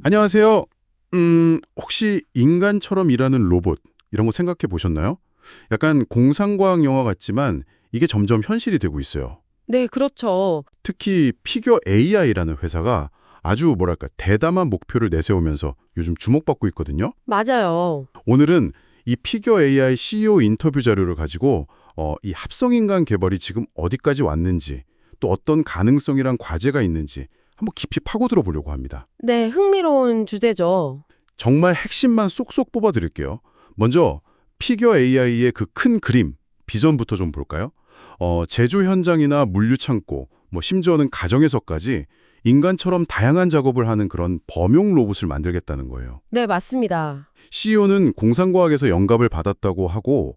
안녕하세요. 혹시 인간처럼 일하는 로봇 이런 거 생각해 보셨나요? 약간 공상과학 영화 같지만 이게 점점 현실이 되고 있어요. 네, 그렇죠. 특히 피겨 AI라는 회사가 아주 뭐랄까 대담한 목표를 내세우면서 요즘 주목받고 있거든요. 맞아요. 오늘은 이 피겨 AI CEO 인터뷰 자료를 가지고 이 합성인간 개발이 지금 어디까지 왔는지 또 어떤 가능성이랑 과제가 있는지 한번 깊이 파고들어 보려고 합니다. 네, 흥미로운 주제죠. 정말 핵심만 쏙쏙 뽑아드릴게요. 먼저 피겨 AI의 그 큰 그림, 비전부터 좀 볼까요? 제조 현장이나 물류 창고, 심지어는 가정에서까지 인간처럼 다양한 작업을 하는 그런 범용 로봇을 만들겠다는 거예요. 네, 맞습니다. CEO는 공상과학에서 영감을 받았다고 하고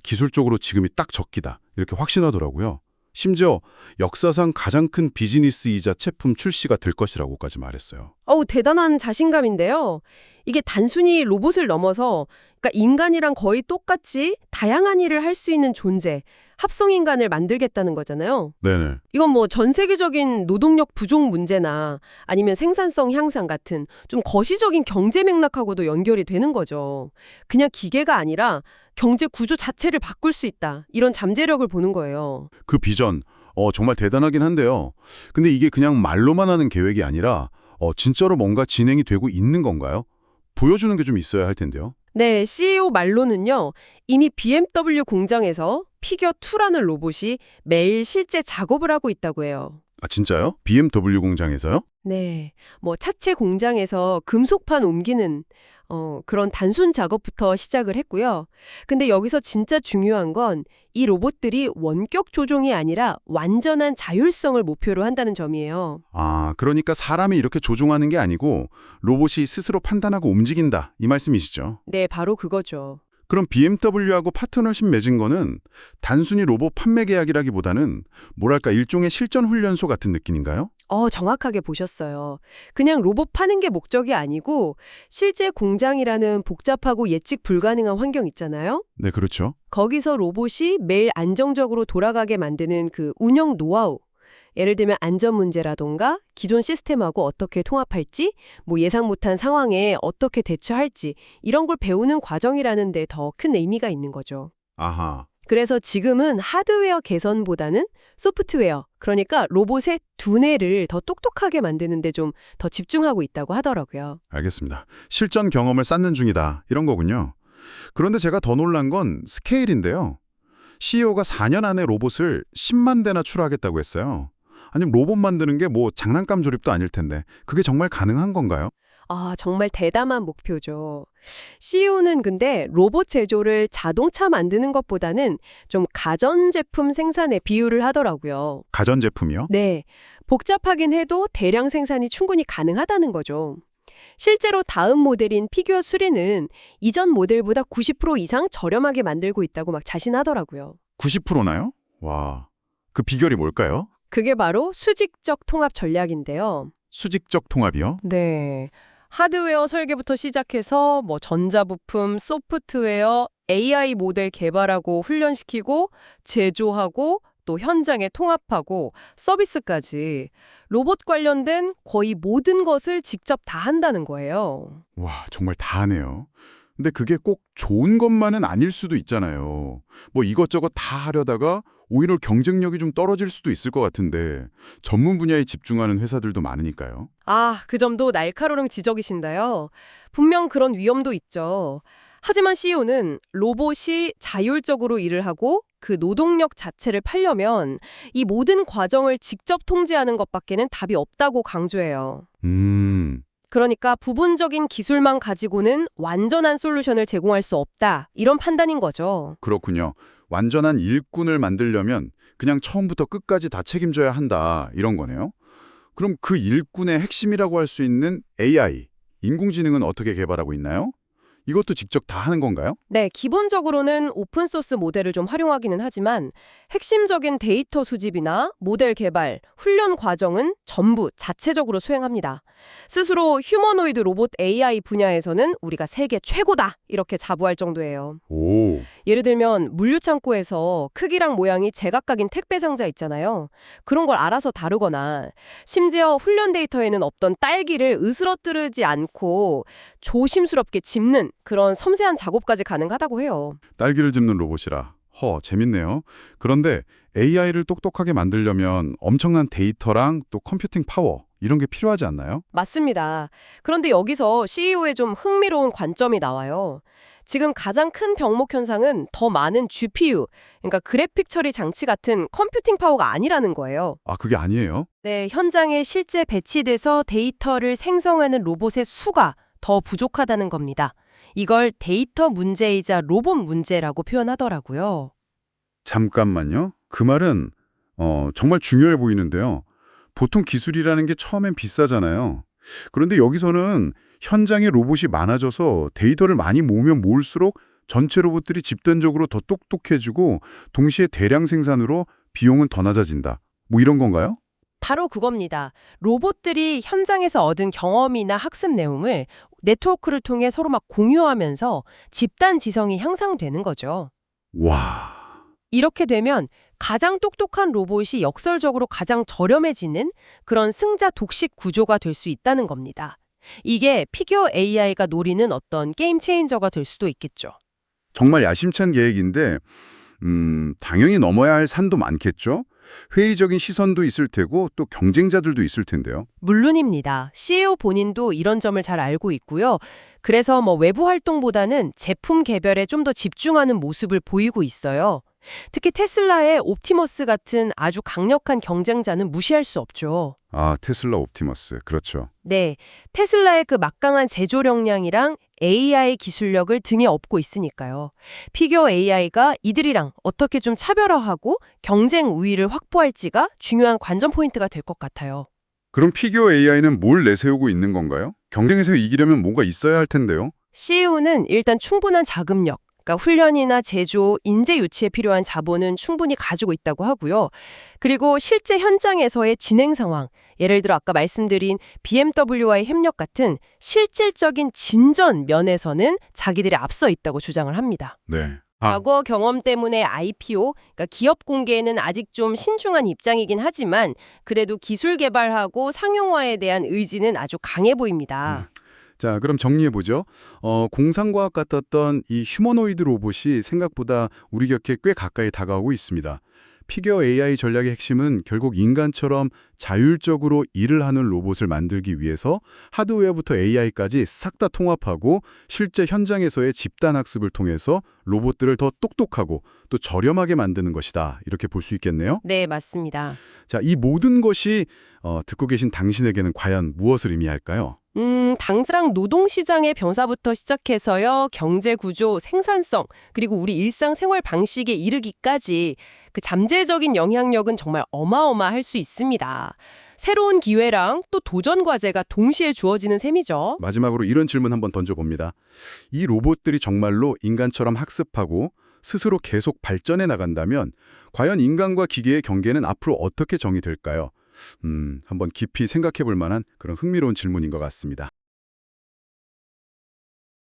기술적으로 지금이 딱 적기다 이렇게 확신하더라고요. 심지어 역사상 가장 큰 비즈니스이자 제품 출시가 될 것이라고까지 말했어요. 대단한 자신감인데요. 이게 단순히 로봇을 넘어서, 그러니까 인간이랑 거의 똑같이 다양한 일을 할 수 있는 존재, 합성인간을 만들겠다는 거잖아요. 네네. 이건 뭐 전 세계적인 노동력 부족 문제나 아니면 생산성 향상 같은 좀 거시적인 경제 맥락하고도 연결이 되는 거죠. 그냥 기계가 아니라 경제 구조 자체를 바꿀 수 있다. 이런 잠재력을 보는 거예요. 그 비전, 정말 대단하긴 한데요. 근데 이게 그냥 말로만 하는 계획이 아니라 진짜로 뭔가 진행이 되고 있는 건가요? 보여주는 게 좀 있어야 할 텐데요. 네, CEO 말로는요. 이미 BMW 공장에서 피겨2라는 로봇이 매일 실제 작업을 하고 있다고 해요. 아, 진짜요? BMW 공장에서요? 네, 뭐 차체 공장에서 금속판 옮기는 그런 단순 작업부터 시작을 했고요. 근데 여기서 진짜 중요한 건 이 로봇들이 원격 조종이 아니라 완전한 자율성을 목표로 한다는 점이에요. 아, 그러니까 사람이 이렇게 조종하는 게 아니고 로봇이 스스로 판단하고 움직인다. 이 말씀이시죠? 네, 바로 그거죠. 그럼 BMW하고 파트너십 맺은 거는 단순히 로봇 판매 계약이라기보다는 뭐랄까 일종의 실전 훈련소 같은 느낌인가요? 정확하게 보셨어요. 그냥 로봇 파는 게 목적이 아니고 실제 공장이라는 복잡하고 예측 불가능한 환경 있잖아요. 네, 그렇죠. 거기서 로봇이 매일 안정적으로 돌아가게 만드는 그 운영 노하우. 예를 들면 안전 문제라던가 기존 시스템하고 어떻게 통합할지, 뭐 예상 못한 상황에 어떻게 대처할지 이런 걸 배우는 과정이라는 데 더 큰 의미가 있는 거죠. 아하. 그래서 지금은 하드웨어 개선보다는 소프트웨어, 그러니까 로봇의 두뇌를 더 똑똑하게 만드는 데 좀 더 집중하고 있다고 하더라고요. 알겠습니다. 실전 경험을 쌓는 중이다. 이런 거군요. 그런데 제가 더 놀란 건 스케일인데요. CEO가 4년 안에 로봇을 10만 대나 출하하겠다고 했어요. 아니면 로봇 만드는 게 뭐 장난감 조립도 아닐 텐데 그게 정말 가능한 건가요? 정말 대담한 목표죠. CEO는 근데 로봇 제조를 자동차 만드는 것보다는 좀 가전제품 생산에 비유를 하더라고요. 가전제품이요? 네, 복잡하긴 해도 대량 생산이 충분히 가능하다는 거죠. 실제로 다음 모델인 피규어 3는 이전 모델보다 90% 이상 저렴하게 만들고 있다고 막 자신하더라고요. 90%나요? 와, 그 비결이 뭘까요? 그게 바로 수직적 통합 전략인데요. 수직적 통합이요? 네. 하드웨어 설계부터 시작해서 뭐 전자부품, 소프트웨어, AI 모델 개발하고 훈련시키고 제조하고 또 현장에 통합하고 서비스까지 로봇 관련된 거의 모든 것을 직접 다 한다는 거예요. 와, 정말 다 하네요. 근데 그게 꼭 좋은 것만은 아닐 수도 있잖아요. 뭐 이것저것 다 하려다가 오히려 경쟁력이 좀 떨어질 수도 있을 것 같은데 전문 분야에 집중하는 회사들도 많으니까요. 그 점도 날카로운 지적이신데요. 분명 그런 위험도 있죠. 하지만 CEO는 로봇이 자율적으로 일을 하고 그 노동력 자체를 팔려면 이 모든 과정을 직접 통제하는 것밖에는 답이 없다고 강조해요. 그러니까 부분적인 기술만 가지고는 완전한 솔루션을 제공할 수 없다. 이런 판단인 거죠. 그렇군요. 완전한 일꾼을 만들려면 그냥 처음부터 끝까지 다 책임져야 한다. 이런 거네요. 그럼 그 일꾼의 핵심이라고 할 수 있는 AI, 인공지능은 어떻게 개발하고 있나요? 이것도 직접 다 하는 건가요? 네, 기본적으로는 오픈소스 모델을 좀 활용하기는 하지만 핵심적인 데이터 수집이나 모델 개발, 훈련 과정은 전부 자체적으로 수행합니다. 스스로 휴머노이드 로봇 AI 분야에서는 우리가 세계 최고다 이렇게 자부할 정도예요. 오, 예를 들면 물류창고에서 크기랑 모양이 제각각인 택배 상자 있잖아요. 그런 걸 알아서 다루거나 심지어 훈련 데이터에는 없던 딸기를 으스러뜨리지 않고 조심스럽게 짚는 그런 섬세한 작업까지 가능하다고 해요. 딸기를 짚는 로봇이라. 재밌네요. 그런데 AI를 똑똑하게 만들려면 엄청난 데이터랑 또 컴퓨팅 파워 이런 게 필요하지 않나요? 맞습니다. 그런데 여기서 CEO의 좀 흥미로운 관점이 나와요. 지금 가장 큰 병목 현상은 더 많은 GPU, 그러니까 그래픽 처리 장치 같은 컴퓨팅 파워가 아니라는 거예요. 아, 그게 아니에요? 네, 현장에 실제 배치돼서 데이터를 생성하는 로봇의 수가 더 부족하다는 겁니다. 이걸 데이터 문제이자 로봇 문제라고 표현하더라고요. 잠깐만요. 그 말은 정말 중요해 보이는데요. 보통 기술이라는 게 처음엔 비싸잖아요. 그런데 여기서는 현장에 로봇이 많아져서 데이터를 많이 모으면 모을수록 전체 로봇들이 집단적으로 더 똑똑해지고 동시에 대량 생산으로 비용은 더 낮아진다. 뭐 이런 건가요? 바로 그겁니다. 로봇들이 현장에서 얻은 경험이나 학습 내용을 네트워크를 통해 서로 막 공유하면서 집단 지성이 향상되는 거죠. 와, 이렇게 되면 가장 똑똑한 로봇이 역설적으로 가장 저렴해지는 그런 승자 독식 구조가 될 수 있다는 겁니다. 이게 피겨 AI가 노리는 어떤 게임 체인저가 될 수도 있겠죠. 정말 야심찬 계획인데 당연히 넘어야 할 산도 많겠죠? 회의적인 시선도 있을 테고 또 경쟁자들도 있을 텐데요. 물론입니다. CEO 본인도 이런 점을 잘 알고 있고요. 그래서 외부 활동보다는 제품 개발에 좀 더 집중하는 모습을 보이고 있어요. 특히 테슬라의 옵티머스 같은 아주 강력한 경쟁자는 무시할 수 없죠. 아, 테슬라 옵티머스. 그렇죠. 네, 테슬라의 그 막강한 제조 역량이랑 AI 기술력을 등에 업고 있으니까요. 피겨 AI가 이들이랑 어떻게 좀 차별화하고 경쟁 우위를 확보할지가 중요한 관전 포인트가 될 것 같아요. 그럼 피겨 AI는 뭘 내세우고 있는 건가요? 경쟁에서 이기려면 뭔가 있어야 할 텐데요. CEO는 일단 충분한 자금력, 그러니까 훈련이나 제조, 인재 유치에 필요한 자본은 충분히 가지고 있다고 하고요. 그리고 실제 현장에서의 진행 상황, 예를 들어 아까 말씀드린 BMW와의 협력 같은 실질적인 진전 면에서는 자기들이 앞서 있다고 주장을 합니다. 네. 과거 경험 때문에 IPO, 그러니까 기업 공개에는 아직 좀 신중한 입장이긴 하지만 그래도 기술 개발하고 상용화에 대한 의지는 아주 강해 보입니다. 자, 그럼 정리해보죠. 공상과학 같았던 이 휴머노이드 로봇이 생각보다 우리 곁에 꽤 가까이 다가오고 있습니다. 피겨 AI 전략의 핵심은 결국 인간처럼 자율적으로 일을 하는 로봇을 만들기 위해서 하드웨어부터 AI까지 싹 다 통합하고 실제 현장에서의 집단 학습을 통해서 로봇들을 더 똑똑하고 또 저렴하게 만드는 것이다. 이렇게 볼 수 있겠네요. 네, 맞습니다. 자, 이 모든 것이 듣고 계신 당신에게는 과연 무엇을 의미할까요? 당장 노동시장의 변화부터 시작해서요, 경제 구조, 생산성, 그리고 우리 일상생활 방식에 이르기까지 그 잠재적인 영향력은 정말 어마어마할 수 있습니다. 새로운 기회랑 또 도전 과제가 동시에 주어지는 셈이죠. 마지막으로 이런 질문 한번 던져봅니다. 이 로봇들이 정말로 인간처럼 학습하고 스스로 계속 발전해 나간다면 과연 인간과 기계의 경계는 앞으로 어떻게 정의될까요? 한번 깊이 생각해 볼 만한 그런 흥미로운 질문인 것 같습니다.